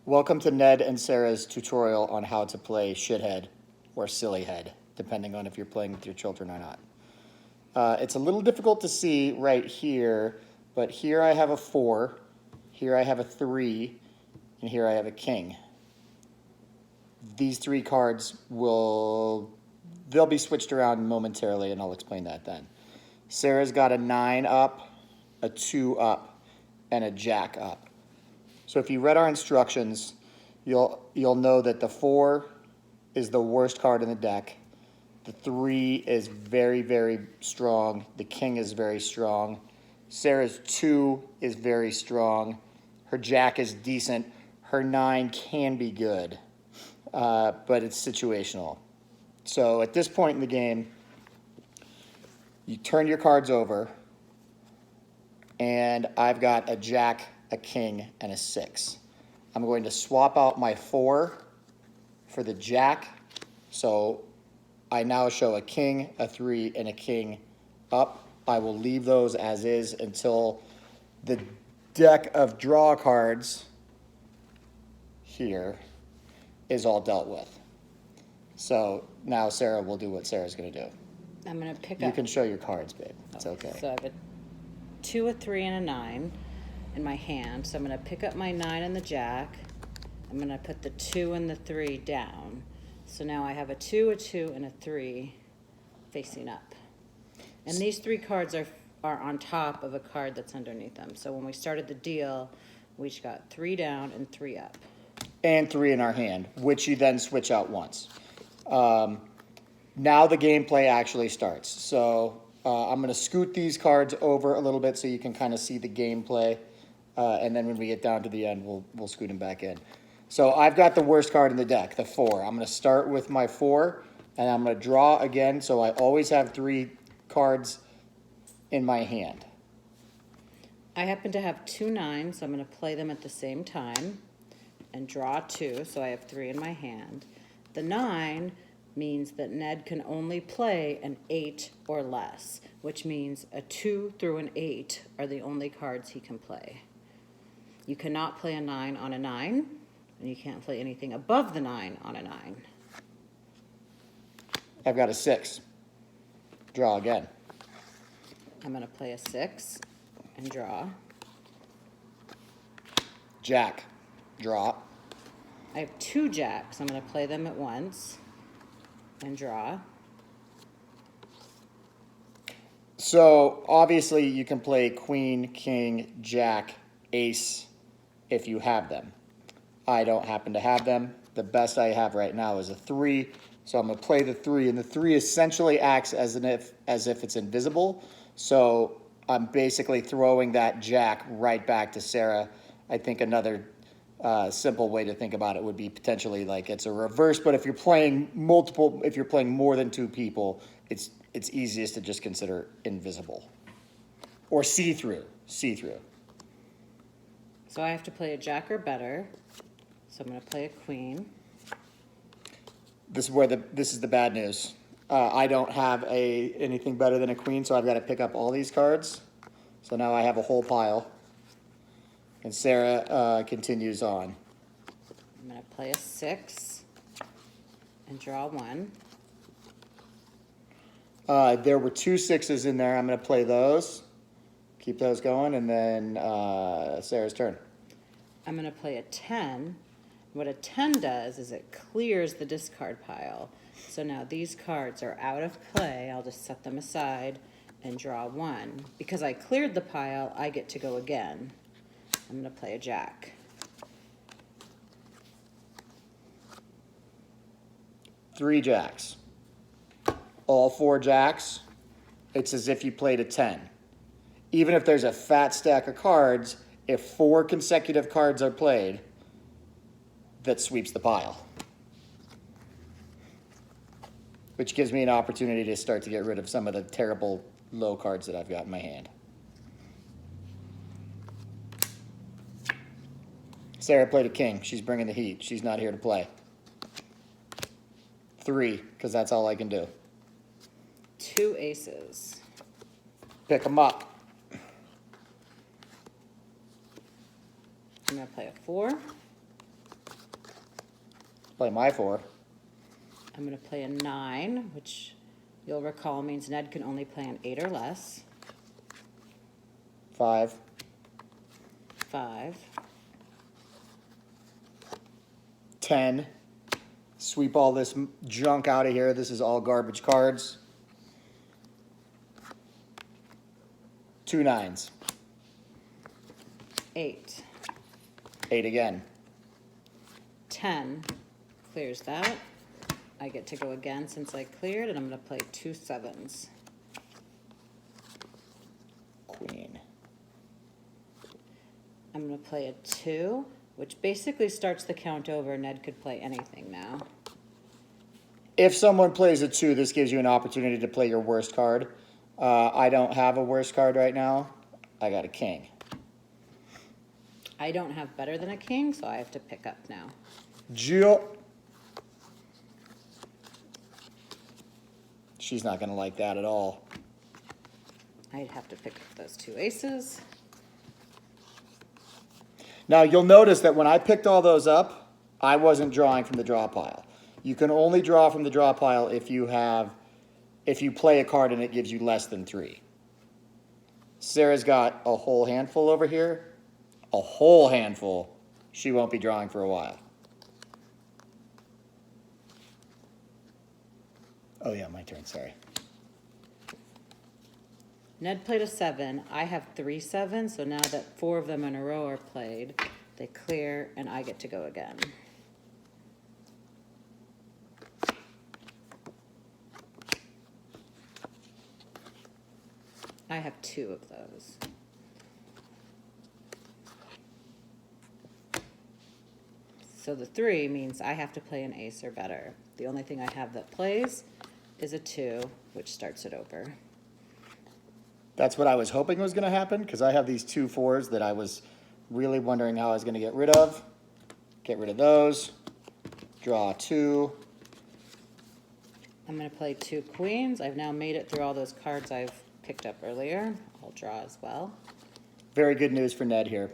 Welcome to Ned and Sarah's tutorial on how to play Shithead or Sillyhead, depending on if you're playing with your children or not. It's a little difficult to see right here, but here I have a 4, here I have a 3, and here I have a king. These 3 cards they'll be switched around momentarily, and I'll explain that then. Sarah's got a 9 up, a 2 up, and a jack up. So if you read our instructions, you'll know that the 4 is the worst card in the deck. The 3 is very, very strong. The king is very strong. Sarah's 2 is very strong. Her jack is decent. Her 9 can be good, but it's situational. So at this point in the game, you turn your cards over, and I've got a jack, a king, and a 6. I'm going to swap out my 4 for the jack. So I now show a king, a 3, and a king up. I will leave those as is until the deck of draw cards here is all dealt with. So now Sarah will do what Sarah's going to do. I'm going to pick up. You can show your cards, babe. It's okay. So I have a 2, a 3, and a 9 in my hand. So I'm going to pick up my 9 and the jack. I'm going to put the 2 and the 3 down. So now I have a 2, a 2, and a 3 facing up. And these 3 cards are on top of a card that's underneath them. So when we started the deal, we each got 3 down and 3 up. And 3 in our hand, which you then switch out once. Now the gameplay actually starts. So I'm going to scoot these cards over a little bit so you can kind of see the gameplay. And then when we get down to the end, we'll scoot them back in. So I've got the worst card in the deck, the 4. I'm going to start with my 4, and I'm going to draw again. So I always have 3 cards in my hand. I happen to have 2 9s, so I'm going to play them at the same time and draw 2, so I have 3 in my hand. The 9 means that Ned can only play an 8 or less, which means a 2 through an 8 are the only cards he can play. You cannot play a 9 on a 9, and you can't play anything above the 9 on a 9. I've got a 6. Draw again. I'm going to play a 6 and draw. Jack. Draw. I have 2 jacks. I'm going to play them at once and draw. So obviously you can play queen, king, jack, ace if you have them. I don't happen to have them. The best I have right now is a 3. So I'm going to play the 3, and the 3 essentially acts as if it's invisible. So I'm basically throwing that jack right back to Sarah. I think another simple way to think about it would be potentially like it's a reverse, but if you're playing more than 2 people, it's easiest to just consider invisible or see-through. So I have to play a jack or better. So I'm going to play a queen. This is the bad news. I don't have anything better than a queen, so I've got to pick up all these cards. So now I have a whole pile. And Sarah continues on. I'm going to play a 6 and draw 1. There were 2 6s in there. I'm going to play those. Keep those going, and then Sarah's turn. I'm going to play a 10. What a 10 does is it clears the discard pile. So now these cards are out of play. I'll just set them aside and draw 1. Because I cleared the pile, I get to go again. I'm going to play a jack. 3 jacks. All 4 jacks. It's as if you played a 10. Even if there's a fat stack of cards, if 4 consecutive cards are played, that sweeps the pile. Which gives me an opportunity to start to get rid of some of the terrible low cards that I've got in my hand. Sarah played a king. She's bringing the heat. She's not here to play. 3, because that's all I can do. 2 aces. Pick them up. I'm going to play a 4 Play my 4. I'm going to play a 9, which you'll recall means Ned can only play an 8 or less. 5. 5. 10. Sweep all this junk out of here. This is all garbage cards. 2 9s. 8. 8 again. 10 clears that. I get to go again since I cleared, and I'm going to play 2 7s. Queen. I'm going to play a 2, which basically starts the count over. Ned could play anything now. If someone plays a 2, this gives you an opportunity to play your worst card. I don't have a worst card right now. I got a king. I don't have better than a king, so I have to pick up now. Jill. She's not going to like that at all. I'd have to pick up those 2 aces. Now, you'll notice that when I picked all those up, I wasn't drawing from the draw pile. You can only draw from the draw pile if you play a card and it gives you less than 3. Sarah's got a whole handful over here. A whole handful. She won't be drawing for a while. Oh yeah, my turn, sorry. Ned played a 7. I have 3 7s, so now that 4 of them in a row are played, they clear, and I get to go again. I have 2 of those. So the 3 means I have to play an ace or better. The only thing I have that plays is a 2, which starts it over. That's what I was hoping was going to happen, because I have these 2 4s that I was really wondering how I was going to get rid of. Get rid of those. Draw 2. I'm going to play 2 queens. I've now made it through all those cards I've picked up earlier. I'll draw as well. Very good news for Ned here.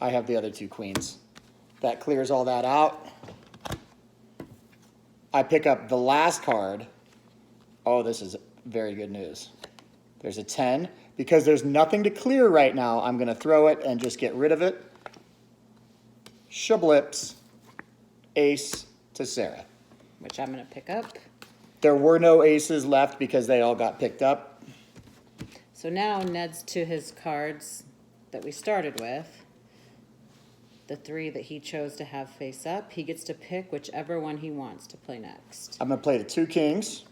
I have the other 2 queens. That clears all that out. I pick up the last card. Oh, this is very good news. There's a 10. Because there's nothing to clear right now, I'm going to throw it and just get rid of it. Shablips. Ace to Sarah. Which I'm going to pick up. There were no aces left because they all got picked up. So now Ned's to his cards that we started with. The 3 that he chose to have face up. He gets to pick whichever one he wants to play next. I'm going to play the 2 kings.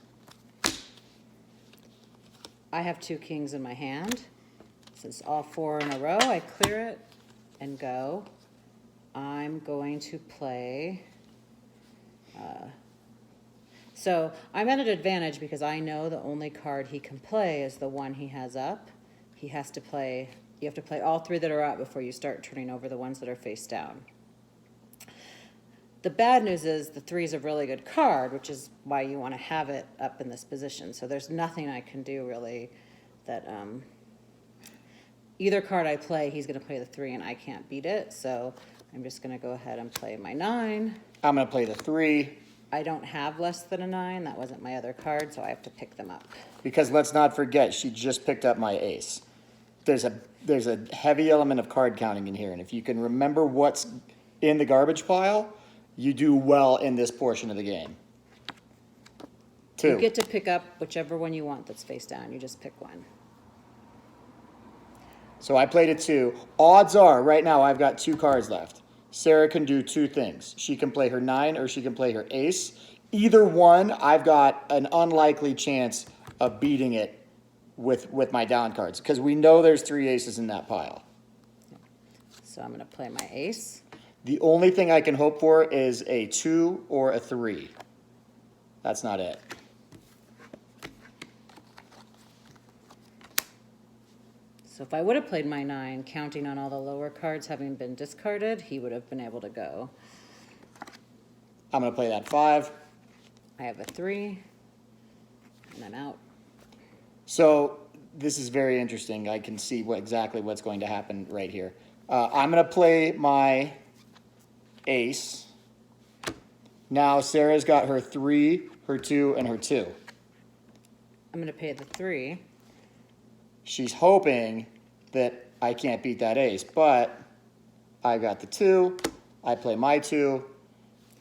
I have 2 kings in my hand. Since all 4 in a row, I clear it and go. I'm going to play... So I'm at an advantage because I know the only card he can play is the one he has up. He has to play... You have to play all 3 that are up before you start turning over the ones that are face down. The bad news is the 3 is a really good card, which is why you want to have it up in this position. So there's nothing I can do really that either card I play, he's going to play the 3 and I can't beat it. So I'm just going to go ahead and play my 9. I'm going to play the 3. I don't have less than a 9. That wasn't my other card, so I have to pick them up. Because let's not forget, she just picked up my ace. There's a heavy element of card counting in here, and if you can remember what's in the garbage pile, you do well in this portion of the game. 2. You get to pick up whichever one you want that's face down. You just pick one. So I played a 2. Odds are, right now, I've got 2 cards left. Sarah can do 2 things. She can play her 9 or she can play her ace. Either one, I've got an unlikely chance of beating it with my down cards, because we know there's 3 aces in that pile. So I'm going to play my ace. The only thing I can hope for is a 2 or a 3. That's not it. So if I would have played my 9, counting on all the lower cards having been discarded, he would have been able to go. I'm going to play that 5. I have a 3, and I'm out. So this is very interesting. I can see exactly what's going to happen right here. I'm going to play my ace. Now Sarah's got her 3, her 2, and her 2. I'm gonna pay the 3. She's hoping that I can't beat that ace, but I got the 2. I play my 2.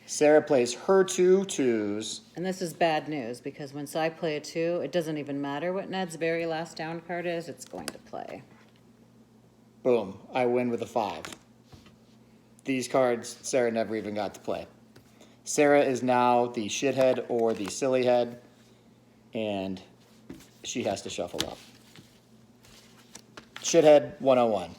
Sarah plays her 2 2s. And this is bad news, because once I play a 2, it doesn't even matter what Ned's very last down card is, it's going to play. Boom, I win with a 5. These cards, Sarah never even got to play. Sarah is now the shithead or the silly head, and she has to shuffle up. Shithead 101.